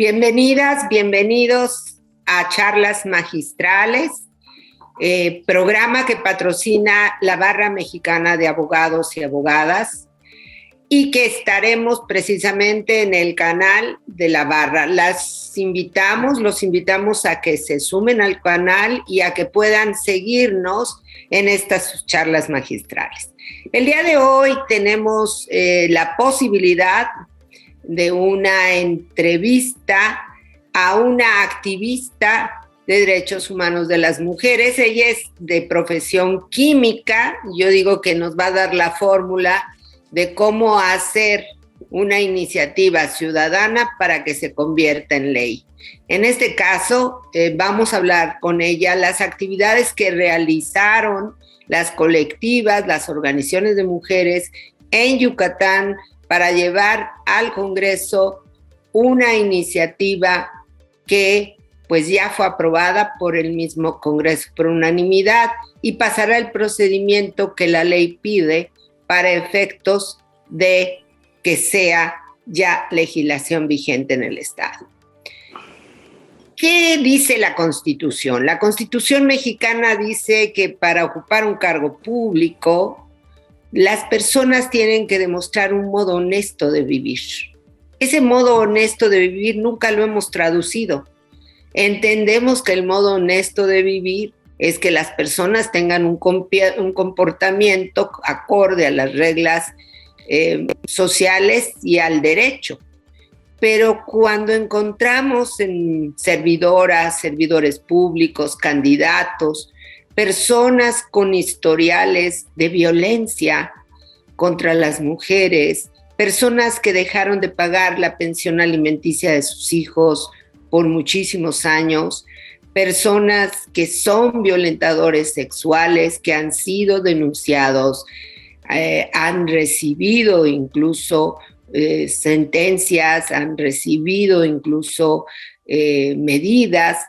Bienvenidas, bienvenidos a Charlas Magistrales, programa que patrocina la Barra Mexicana de Abogados y Abogadas y que estaremos precisamente en el canal de la Barra. Los invitamos a que se sumen al canal y a que puedan seguirnos en estas charlas magistrales. El día de hoy tenemos la posibilidad de una entrevista a una activista de derechos humanos de las mujeres. Ella es de profesión química. Yo digo que nos va a dar la fórmula de cómo hacer una iniciativa ciudadana para que se convierta en ley. En este caso, vamos a hablar con ella las actividades que realizaron las colectivas, las organizaciones de mujeres en Yucatán para llevar al Congreso una iniciativa que pues ya fue aprobada por el mismo Congreso por unanimidad y pasará el procedimiento que la ley pide para efectos de que sea ya legislación vigente en el Estado. ¿Qué dice la Constitución? La Constitución mexicana dice que para ocupar un cargo público, las personas tienen que demostrar un modo honesto de vivir. Ese modo honesto de vivir nunca lo hemos traducido. Entendemos que el modo honesto de vivir es que las personas tengan un comportamiento acorde a las reglas sociales y al derecho. Pero cuando encontramos en servidoras, servidores públicos, candidatos, personas con historiales de violencia contra las mujeres, personas que dejaron de pagar la pensión alimenticia de sus hijos por muchísimos años, personas que son violentadores sexuales, que han sido denunciados, han recibido incluso sentencias, han recibido incluso medidas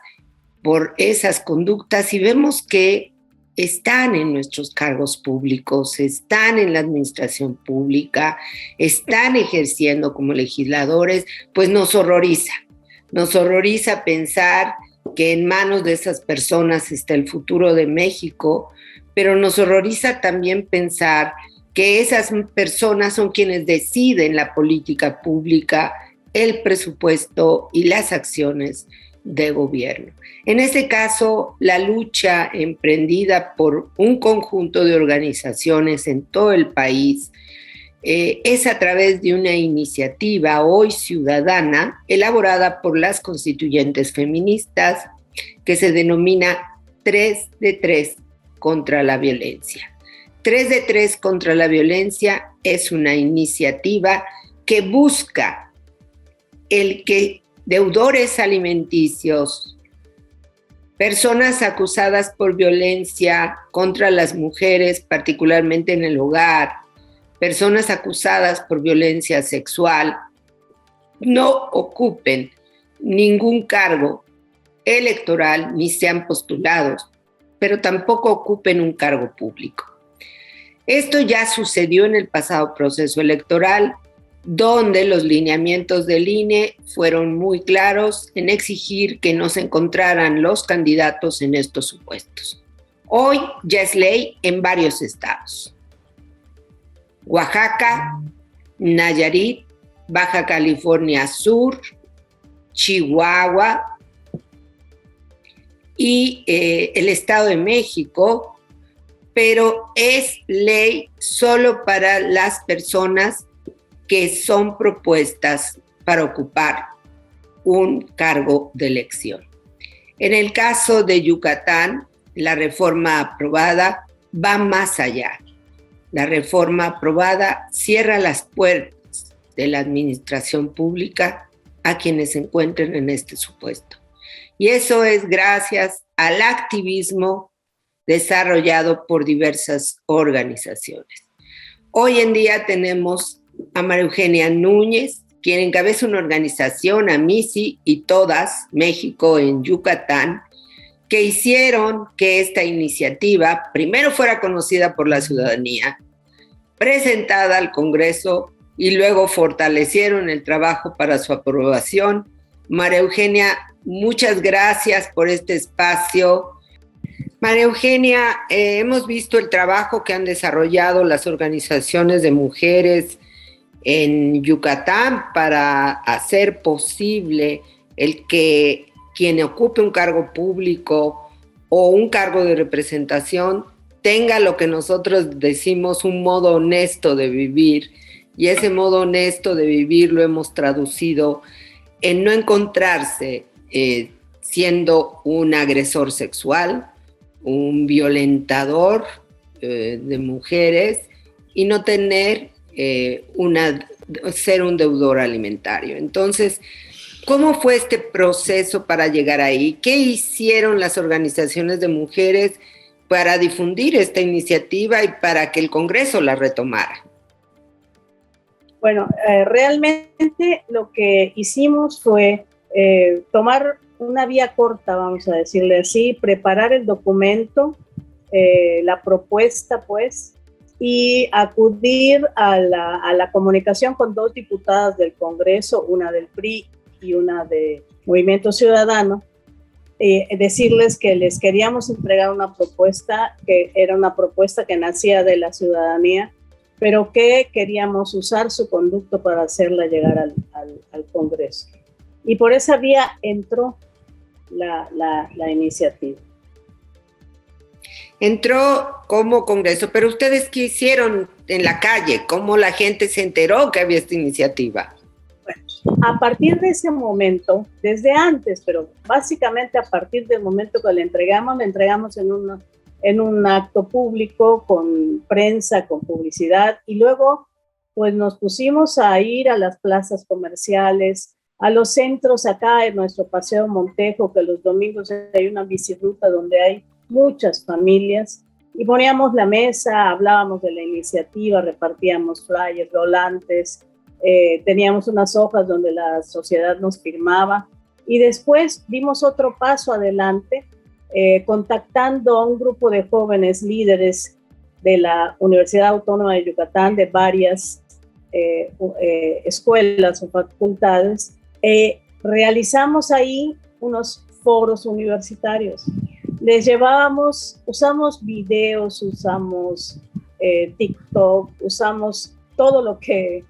por esas conductas y vemos que están en nuestros cargos públicos, están en la administración pública, están ejerciendo como legisladores, pues nos horroriza pensar que en manos de esas personas está el futuro de México, pero nos horroriza también pensar que esas personas son quienes deciden la política pública, el presupuesto y las acciones de gobierno. En este caso, la lucha emprendida por un conjunto de organizaciones en todo el país es a través de una iniciativa hoy ciudadana elaborada por las constituyentes feministas que se denomina 3 de 3 contra la violencia. 3 de 3 contra la violencia es una iniciativa que busca el que deudores alimenticios, personas acusadas por violencia contra las mujeres, particularmente en el hogar, personas acusadas por violencia sexual, no ocupen ningún cargo electoral ni sean postulados, pero tampoco ocupen un cargo público. Esto ya sucedió en el pasado proceso electoral, donde los lineamientos del INE fueron muy claros en exigir que no se encontraran los candidatos en estos supuestos. Hoy ya es ley en varios estados: Oaxaca, Nayarit, Baja California Sur, Chihuahua y el Estado de México, pero es ley solo para las personas que son propuestas para ocupar un cargo de elección. En el caso de Yucatán, la reforma aprobada va más allá. La reforma aprobada cierra las puertas de la administración pública a quienes se encuentren en este supuesto. Y eso es gracias al activismo desarrollado por diversas organizaciones. Hoy en día tenemos a María Eugenia Núñez, quien encabeza una organización, AMISI y Todas México en Yucatán, que hicieron que esta iniciativa primero fuera conocida por la ciudadanía, presentada al Congreso y luego fortalecieron el trabajo para su aprobación María Eugenia, muchas gracias por este espacio. María Eugenia, hemos visto el trabajo que han desarrollado las organizaciones de mujeres en Yucatán para hacer posible el que quien ocupe un cargo público o un cargo de representación tenga lo que nosotros decimos un modo honesto de vivir, y ese modo honesto de vivir lo hemos traducido en no encontrarse siendo un agresor sexual, un violentador de mujeres, y no tener ser un deudor alimentario. Entonces, ¿cómo fue este proceso para llegar ahí? ¿Qué hicieron las organizaciones de mujeres para difundir esta iniciativa y para que el Congreso la retomara? Bueno, realmente lo que hicimos fue tomar una vía corta, vamos a decirle así, preparar el documento, la propuesta, pues, y acudir a la comunicación con 2 diputadas del Congreso, una del PRI y una de Movimiento Ciudadano, decirles que les queríamos entregar una propuesta que era una propuesta que nacía de la ciudadanía, pero que queríamos usar su conducto para hacerla llegar al Congreso. Y por esa vía entró la iniciativa. Entró como Congreso, pero ¿ustedes qué hicieron en la calle? ¿Cómo la gente se enteró que había esta iniciativa? Bueno, a partir de ese momento, desde antes, pero básicamente a partir del momento que le entregamos en un acto público, con prensa, con publicidad, y luego pues nos pusimos a ir a las plazas comerciales, a los centros acá en nuestro Paseo Montejo, que los domingos hay una bicirruta donde hay muchas familias, y poníamos la mesa, hablábamos de la iniciativa, repartíamos flyers, volantes, teníamos unas hojas donde la sociedad nos firmaba, y después dimos otro paso adelante, contactando a un grupo de jóvenes líderes de la Universidad Autónoma de Yucatán, de varias escuelas o facultades. Realizamos ahí unos foros universitarios. Les llevábamos, usamos videos, usamos TikTok, usamos todo lo que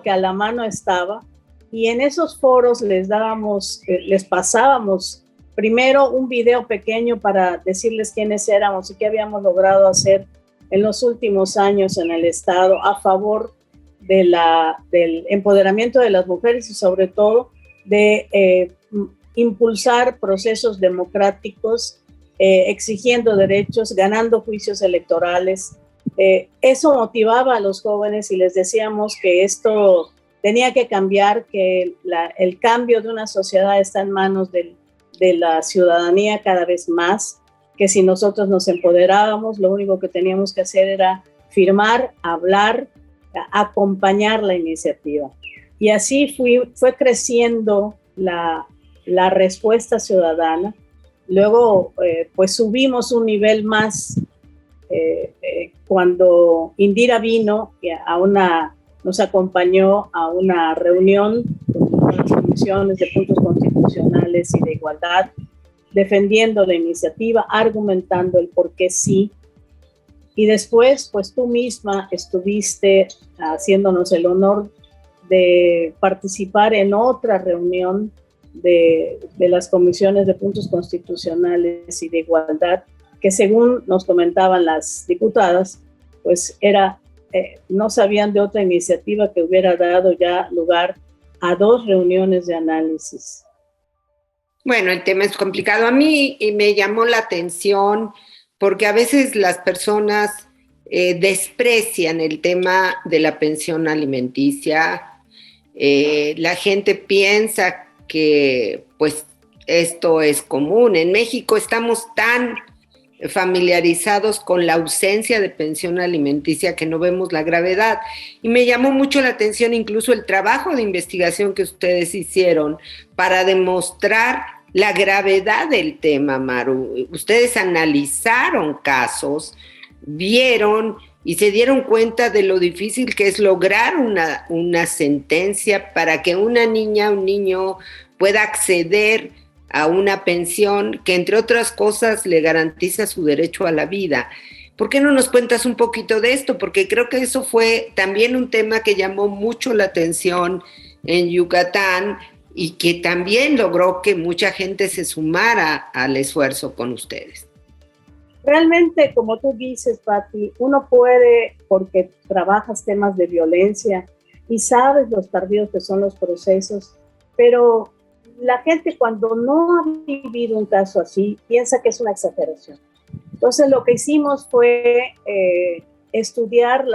a la mano estaba, y en esos foros les pasábamos primero un video pequeño para decirles quiénes éramos y qué habíamos logrado hacer en los últimos años en el Estado a favor del empoderamiento de las mujeres y sobre todo de impulsar procesos democráticos, exigiendo derechos, ganando juicios electorales. Eso motivaba a los jóvenes y les decíamos que esto tenía que cambiar, que el cambio de una sociedad está en manos de la ciudadanía cada vez más, que si nosotros nos empoderábamos, lo único que teníamos que hacer era firmar, hablar, acompañar la iniciativa. Y así fue creciendo la respuesta ciudadana. Luego, pues subimos un nivel más cuando Indira vino nos acompañó a una reunión con las comisiones de puntos constitucionales y de igualdad, defendiendo la iniciativa, argumentando el por qué sí. Y después, pues tú misma estuviste haciéndonos el honor de participar en otra reunión de las comisiones de puntos constitucionales y de igualdad, que según nos comentaban las diputadas, pues no sabían de otra iniciativa que hubiera dado ya lugar a 2 reuniones de análisis. Bueno, el tema es complicado. A mí me llamó la atención porque a veces las personas desprecian el tema de la pensión alimenticia. La gente piensa que pues esto es común. En México estamos tan familiarizados con la ausencia de pensión alimenticia que no vemos la gravedad. Y me llamó mucho la atención incluso el trabajo de investigación que ustedes hicieron para demostrar la gravedad del tema, Maru. Ustedes analizaron casos, vieron y se dieron cuenta de lo difícil que es lograr una sentencia para que una niña, un niño pueda acceder a una pensión que, entre otras cosas, le garantiza su derecho a la vida. ¿Por qué no nos cuentas un poquito de esto? Porque creo que eso fue también un tema que llamó mucho la atención en Yucatán y que también logró que mucha gente se sumara al esfuerzo con ustedes. Realmente, como tú dices, Pati, uno puede, porque trabajas temas de violencia y sabes los tardíos que son los procesos, pero la gente cuando no ha vivido un caso así piensa que es una exageración. Entonces lo que hicimos fue estudiar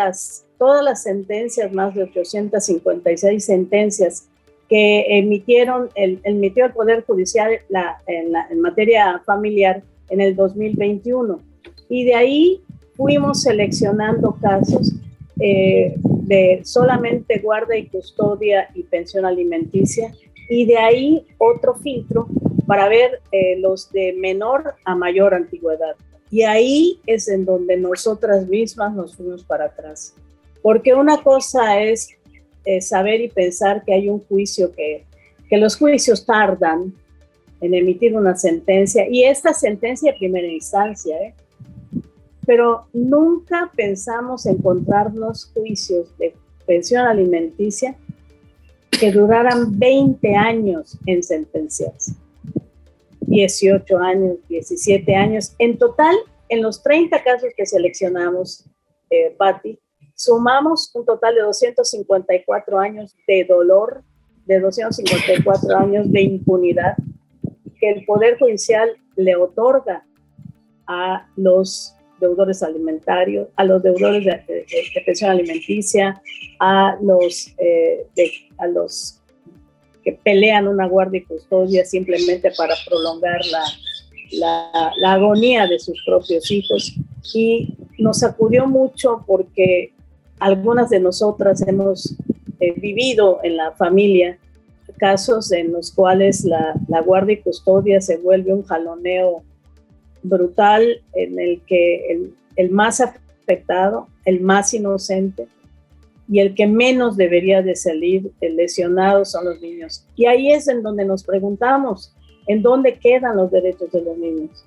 todas las sentencias, más de 856 sentencias que emitió el Poder Judicial en materia familiar en el 2021. Y de ahí fuimos seleccionando casos de solamente guarda y custodia y pensión alimenticia, y de ahí otro filtro para ver los de menor a mayor antigüedad. Y ahí es en donde nosotras mismas nos fuimos para atrás. Porque una cosa es saber y pensar que hay un juicio, que los juicios tardan en emitir una sentencia, y esta sentencia de primera instancia, pero nunca pensamos encontrarnos juicios de pensión alimenticia que duraran 20 años en sentenciarse. 18 años, 17 años. En total, en los 30 casos que seleccionamos, Patti, sumamos un total de 254 años de dolor, de 254 años de impunidad que el Poder Judicial le otorga a los deudores alimentarios, a los deudores de pensión alimenticia, a los que pelean una guardia y custodia simplemente para prolongar la agonía de sus propios hijos. Y nos sacudió mucho porque algunas de nosotras hemos vivido en la familia casos en los cuales la guardia y custodia se vuelve un jaloneo brutal, en el que el más afectado, el más inocente y el que menos debería de salir lesionado son los niños. Y ahí es en donde nos preguntamos, ¿en dónde quedan los derechos de los niños?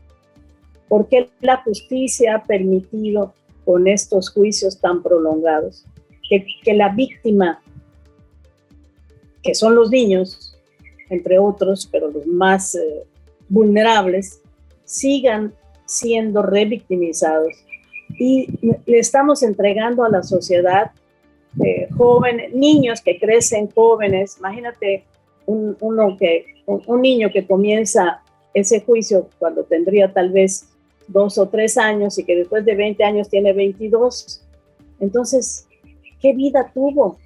¿Por qué la justicia ha permitido con estos juicios tan prolongados que la víctima, que son los niños, entre otros, pero los más vulnerables, sigan siendo revictimizados? Y le estamos entregando a la sociedad jóvenes, niños que crecen jóvenes. Imagínate un niño que comienza ese juicio cuando tendría tal vez 2 o 3 años y que después de 20 años tiene 22. Entonces, ¿qué vida tuvo?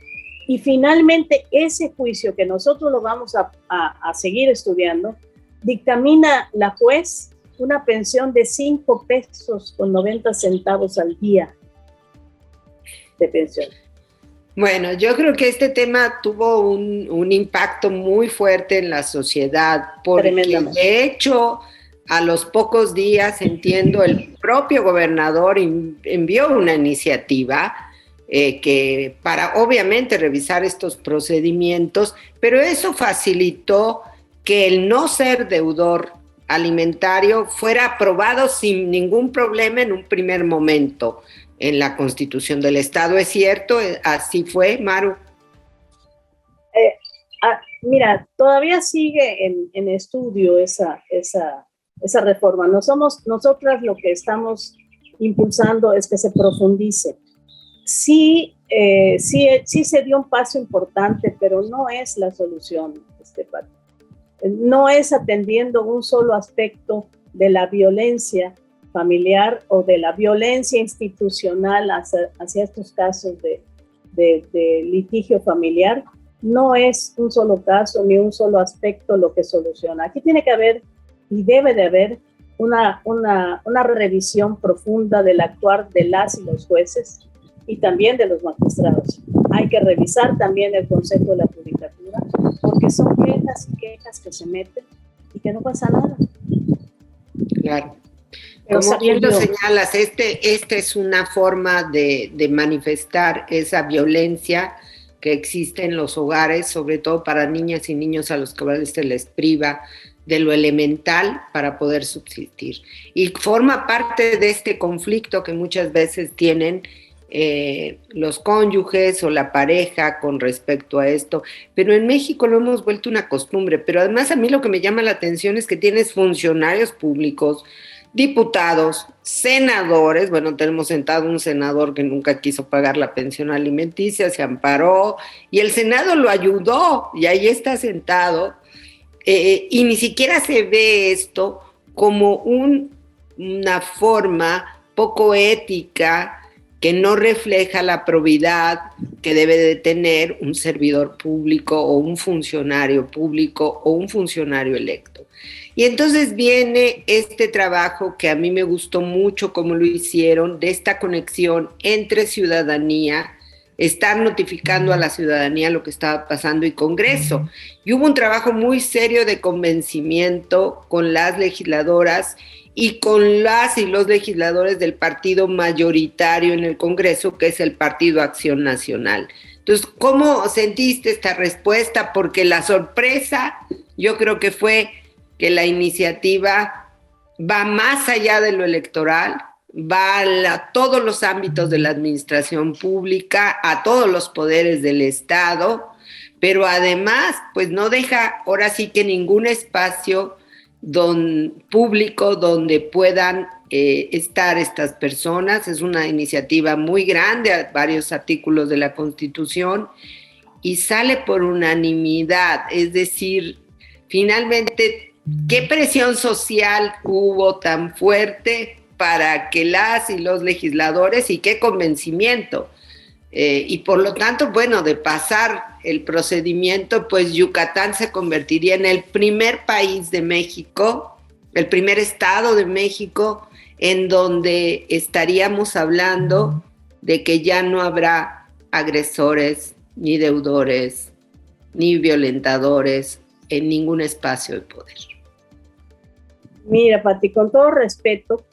Y finalmente ese juicio, que nosotros lo vamos a seguir estudiando, dictamina la juez una pensión de 5 pesos con 90 centavos al día de pensión. Bueno, yo creo que este tema tuvo un impacto muy fuerte en la sociedad, porque de hecho a los pocos días, entiendo, el propio gobernador envió una iniciativa que para obviamente revisar estos procedimientos, pero eso facilitó que el no ser deudor alimentario fuera aprobado sin ningún problema en un primer momento en la Constitución del Estado. ¿Es cierto? ¿Así fue, Maru? Mira, todavía sigue en estudio esa reforma. Nosotras lo que estamos impulsando es que se profundice. Sí se dio un paso importante, pero no es la solución, Pati. No es atendiendo un solo aspecto de la violencia familiar o de la violencia institucional hacia estos casos de litigio familiar. No es un solo caso ni un solo aspecto lo que soluciona. Aquí tiene que haber y debe de haber una revisión profunda del actuar de las y los jueces y también de los magistrados. Hay que revisar también el Consejo de la Judicatura, porque son quejas y quejas que se meten y que no pasa nada. Claro. Como bien lo señalas, esta es una forma de manifestar esa violencia que existe en los hogares, sobre todo para niñas y niños a los que se les priva de lo elemental para poder subsistir. Y forma parte de este conflicto que muchas veces tienen los cónyuges o la pareja con respecto a esto, pero en México lo hemos vuelto una costumbre. Pero además a mí lo que me llama la atención es que tienes funcionarios públicos, diputados, senadores. Bueno, tenemos sentado un senador que nunca quiso pagar la pensión alimenticia, se amparó y el Senado lo ayudó y ahí está sentado, y ni siquiera se ve esto como una forma poco ética que no refleja la probidad que debe de tener un servidor público o un funcionario público o un funcionario electo. Y entonces viene este trabajo que a mí me gustó mucho cómo lo hicieron, de esta conexión entre ciudadanía, estar notificando a la ciudadanía lo que estaba pasando y Congreso. Y hubo un trabajo muy serio de convencimiento con las legisladoras y con las y los legisladores del partido mayoritario en el Congreso, que es el Partido Acción Nacional. Entonces, ¿cómo sentiste esta respuesta? Porque la sorpresa, yo creo que fue que la iniciativa va más allá de lo electoral, va a todos los ámbitos de la administración pública, a todos los poderes del Estado, pero además, pues no deja ahora sí que ningún espacio público donde puedan estar estas personas. Es una iniciativa muy grande, varios artículos de la Constitución, y sale por unanimidad. Es decir, finalmente, ¿qué presión social hubo tan fuerte para que las y los legisladores, y qué convencimiento? Y por lo tanto, bueno, de pasar el procedimiento, pues Yucatán se convertiría en el primer país de México, el primer estado de México, en donde estaríamos hablando de que ya no habrá agresores, ni deudores, ni violentadores en ningún espacio de poder. Mira, Pati, con todo respeto,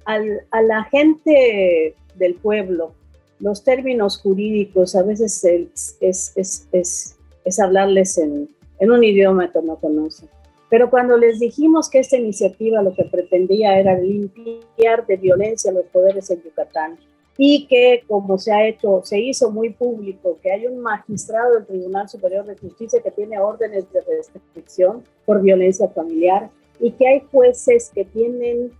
a la gente del pueblo, los términos jurídicos a veces es hablarles en un idioma que no conocen. Pero cuando les dijimos que esta iniciativa lo que pretendía era limpiar de violencia los poderes en Yucatán, y que como se hizo muy público, que hay un magistrado del Tribunal Superior de Justicia que tiene órdenes de restricción por violencia familiar, y que hay jueces que tienen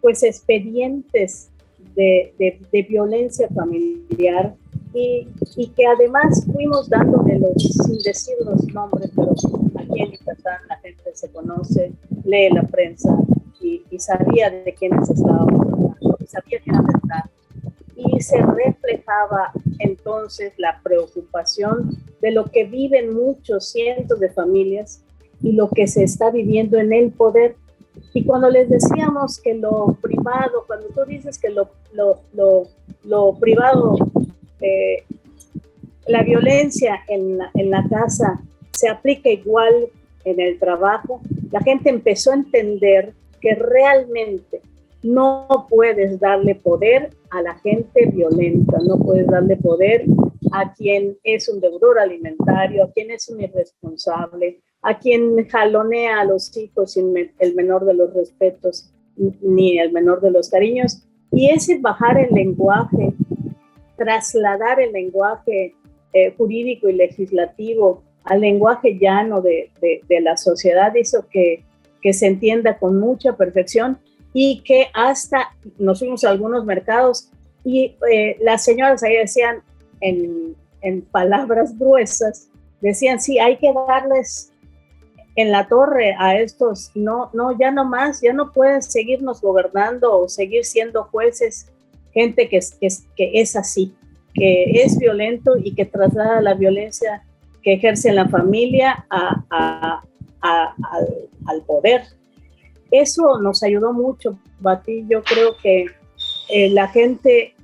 pues expedientes de violencia familiar, y que además fuimos dándomelos sin decir los nombres, pero aquí en Yucatán la gente se conoce, lee la prensa y sabía de quiénes estábamos hablando, y sabía que era verdad. Y se reflejaba entonces la preocupación de lo que viven muchos cientos de familias y lo que se está viviendo en el poder. Y cuando les decíamos que lo privado, cuando tú dices que lo privado, la violencia en la casa se aplica igual en el trabajo, la gente empezó a entender que realmente no puedes darle poder a la gente violenta, no puedes darle poder a quien es un deudor alimentario, a quien es un irresponsable, a quien jalonea a los hijos sin el menor de los respetos ni el menor de los cariños. Y ese bajar el lenguaje, trasladar el lenguaje jurídico y legislativo al lenguaje llano de la sociedad hizo que se entienda con mucha perfección, y que hasta nos fuimos a algunos mercados y las señoras ahí decían en palabras gruesas, decían, sí, hay que darles en la torre a estos, no, ya no más, ya no pueden seguirnos gobernando o seguir siendo jueces, gente que es así, que es violento y que traslada la violencia que ejerce en la familia al poder. Eso nos ayudó mucho, Bati. Yo creo que la gente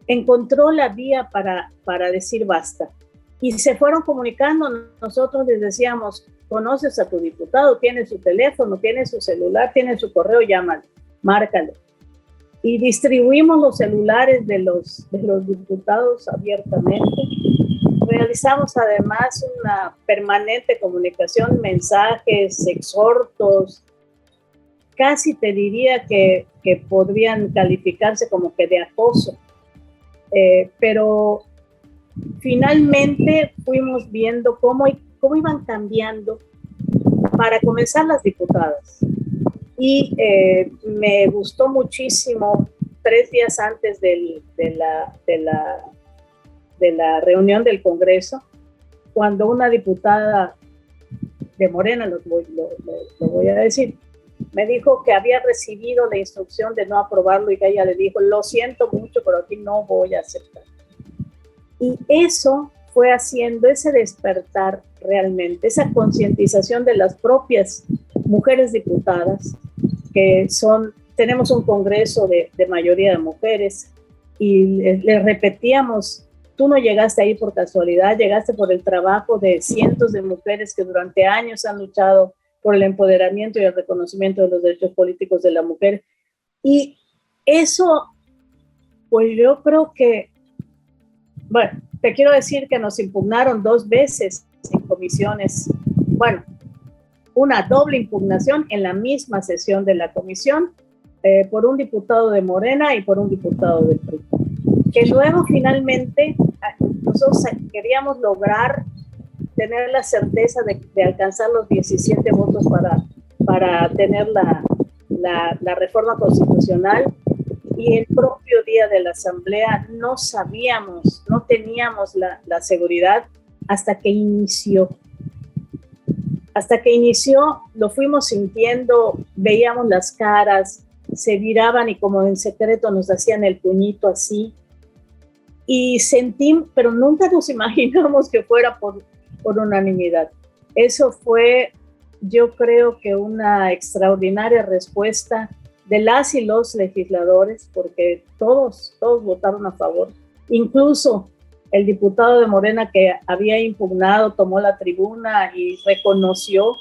encontró la vía para decir basta. Y se fueron comunicando. Nosotros les decíamos, conoces a tu diputado, tienes su teléfono, tienes su celular, tienes su correo, llámalo, márcalo. Y distribuimos los celulares de los diputados abiertamente. Realizamos además una permanente comunicación, mensajes, exhortos, casi te diría que podrían calificarse como que de acoso. Pero finalmente fuimos viendo cómo iban cambiando para comenzar las diputadas. Y me gustó muchísimo 3 días antes de la reunión del Congreso, cuando una diputada de Morena, lo voy a decir, me dijo que había recibido la instrucción de no aprobarlo y que ella le dijo, lo siento mucho, pero aquí no voy a aceptar. Y eso fue haciendo ese despertar realmente, esa concientización de las propias mujeres diputadas, que tenemos un congreso de mayoría de mujeres, y les repetíamos, tú no llegaste ahí por casualidad, llegaste por el trabajo de cientos de mujeres que durante años han luchado por el empoderamiento y el reconocimiento de los derechos políticos de la mujer. Y eso, pues yo creo que, bueno, te quiero decir que nos impugnaron 2 veces en comisiones, bueno, una doble impugnación en la misma sesión de la comisión, por un diputado de Morena y por un diputado del PRI. Que luego finalmente nosotros queríamos lograr tener la certeza de alcanzar los 17 votos para tener la reforma constitucional, y el propio día de la asamblea no sabíamos, no teníamos la seguridad hasta que inició. Hasta que inició, lo fuimos sintiendo, veíamos las caras, se viraban y como en secreto nos hacían el puñito así. Y sentí, pero nunca nos imaginamos que fuera por unanimidad. Eso fue, yo creo que una extraordinaria respuesta de las y los legisladores, porque todos votaron a favor. Incluso el diputado de Morena que había impugnado tomó la tribuna y reconoció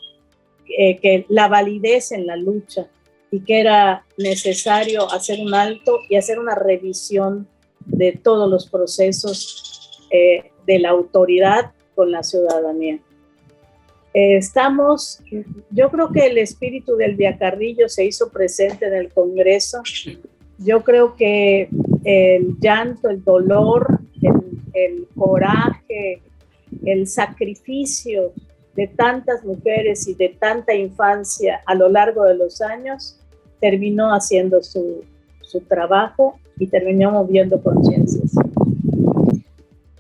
que la validez en la lucha y que era necesario hacer un alto y hacer una revisión de todos los procesos de la autoridad con la ciudadanía. Yo creo que el espíritu del Viacarrillo se hizo presente en el Congreso. Yo creo que el llanto, el dolor, el coraje, el sacrificio de tantas mujeres y de tanta infancia a lo largo de los años terminó haciendo su trabajo y terminó moviendo conciencias.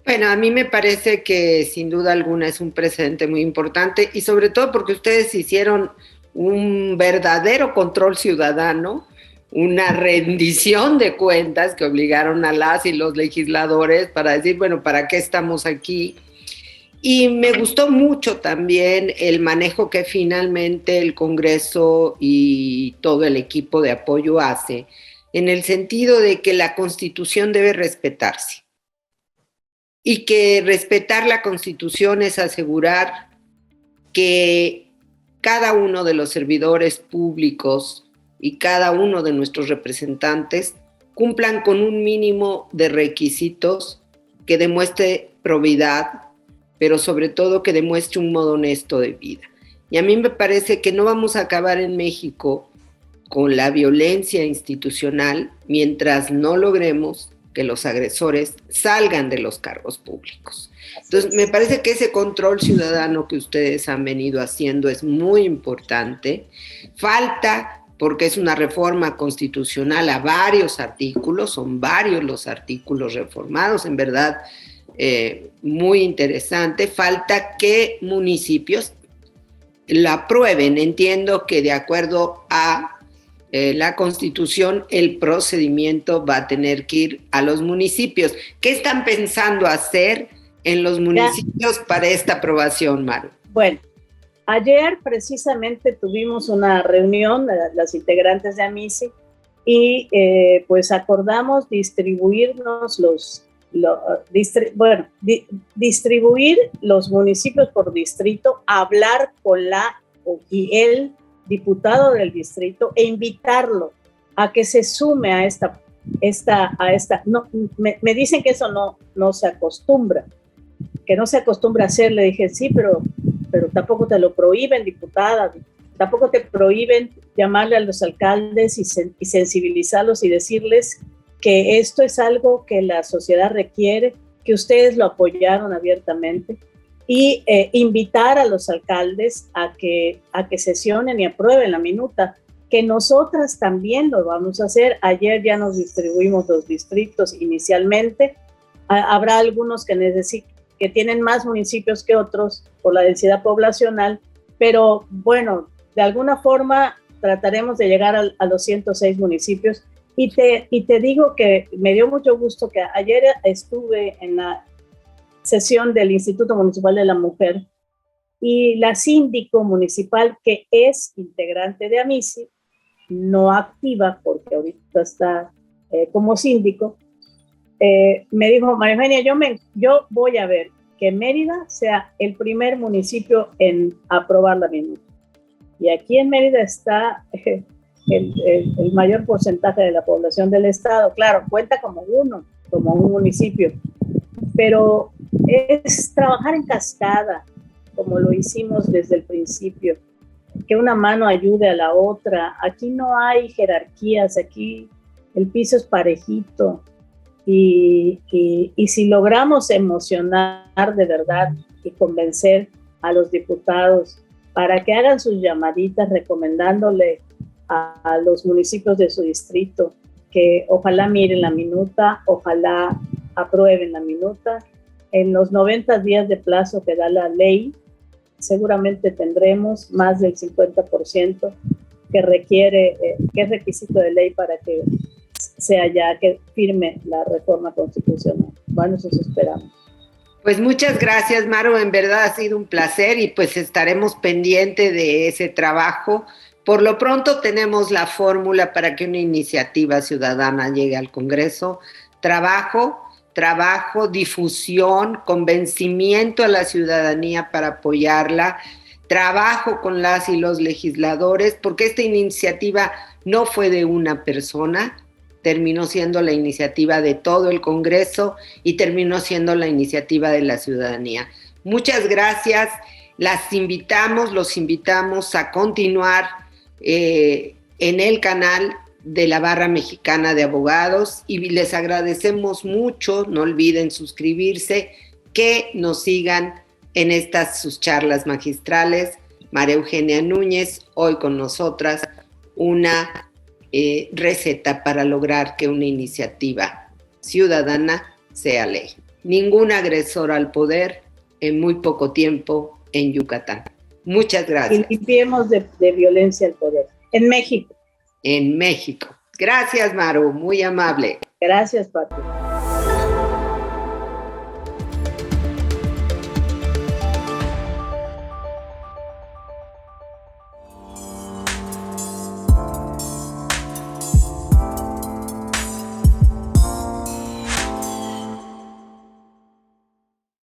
Bueno, a mí me parece que sin duda alguna es un precedente muy importante, y sobre todo porque ustedes hicieron un verdadero control ciudadano, una rendición de cuentas que obligaron a las y los legisladores para decir, bueno, ¿para qué estamos aquí? Y me gustó mucho también el manejo que finalmente el Congreso y todo el equipo de apoyo hace, en el sentido de que la Constitución debe respetarse. Y que respetar la Constitución es asegurar que cada uno de los servidores públicos y cada uno de nuestros representantes cumplan con un mínimo de requisitos que demuestre probidad, pero sobre todo que demuestre un modo honesto de vida. Y a mí me parece que no vamos a acabar en México con la violencia institucional mientras no logremos que los agresores salgan de los cargos públicos. Entonces, me parece que ese control ciudadano que ustedes han venido haciendo es muy importante. Falta, porque es una reforma constitucional a varios artículos, son varios los artículos reformados, en verdad, muy interesante. Falta que municipios la aprueben. Entiendo que de acuerdo a la Constitución, el procedimiento va a tener que ir a los municipios. ¿Qué están pensando hacer en los municipios para esta aprobación, Maru? Bueno, ayer precisamente tuvimos una reunión, las integrantes de AMICI, y pues acordamos distribuirnos distribuir los municipios por distrito, hablar con y el diputado del distrito e invitarlo a que se sume a esta no, me dicen que eso no se acostumbra, que no se acostumbra a hacer. Le dije, sí, pero tampoco te lo prohíben, diputada, tampoco te prohíben llamarle a los alcaldes y sensibilizarlos y decirles que esto es algo que la sociedad requiere, que ustedes lo apoyaron abiertamente, y invitar a los alcaldes a que sesionen y aprueben la minuta, que nosotras también lo vamos a hacer. Ayer ya nos distribuimos los distritos inicialmente. Habrá algunos que tienen más municipios que otros por la densidad poblacional, pero bueno, de alguna forma trataremos de llegar a los 106 municipios. Y te digo que me dio mucho gusto que ayer estuve en la sesión del Instituto Municipal de la Mujer y la síndico municipal, que es integrante de AMISI, no activa porque ahorita está como síndico, me dijo, María Eugenia, yo voy a ver que Mérida sea el primer municipio en aprobar la minuta. Y aquí en Mérida está el mayor porcentaje de la población del estado. Claro, cuenta como un municipio, pero es trabajar en cascada, como lo hicimos desde el principio, que una mano ayude a la otra. Aquí no hay jerarquías, aquí el piso es parejito, y si logramos emocionar de verdad y convencer a los diputados para que hagan sus llamaditas recomendándole a los municipios de su distrito que ojalá miren la minuta, ojalá aprueben la minuta, en los 90 días de plazo que da la ley, seguramente tendremos más del 50% que requiere, que es requisito de ley para que sea ya que firme la reforma constitucional. Bueno, eso esperamos. Pues muchas gracias, Maru, en verdad ha sido un placer y pues estaremos pendientes de ese trabajo. Por lo pronto tenemos la fórmula para que una iniciativa ciudadana llegue al Congreso: trabajo, difusión, convencimiento a la ciudadanía para apoyarla, trabajo con las y los legisladores, porque esta iniciativa no fue de una persona, terminó siendo la iniciativa de todo el Congreso y terminó siendo la iniciativa de la ciudadanía. Muchas gracias, los invitamos a continuar en el canal de la Barra Mexicana de Abogados y les agradecemos mucho, no olviden suscribirse, que nos sigan en sus charlas magistrales. María Eugenia Núñez, hoy con nosotras, una receta para lograr que una iniciativa ciudadana sea ley. Ningún agresor al poder en muy poco tiempo en Yucatán. Muchas gracias. Y limpiemos de violencia al poder. En México. En México. Gracias, Maru, muy amable. Gracias, Pati.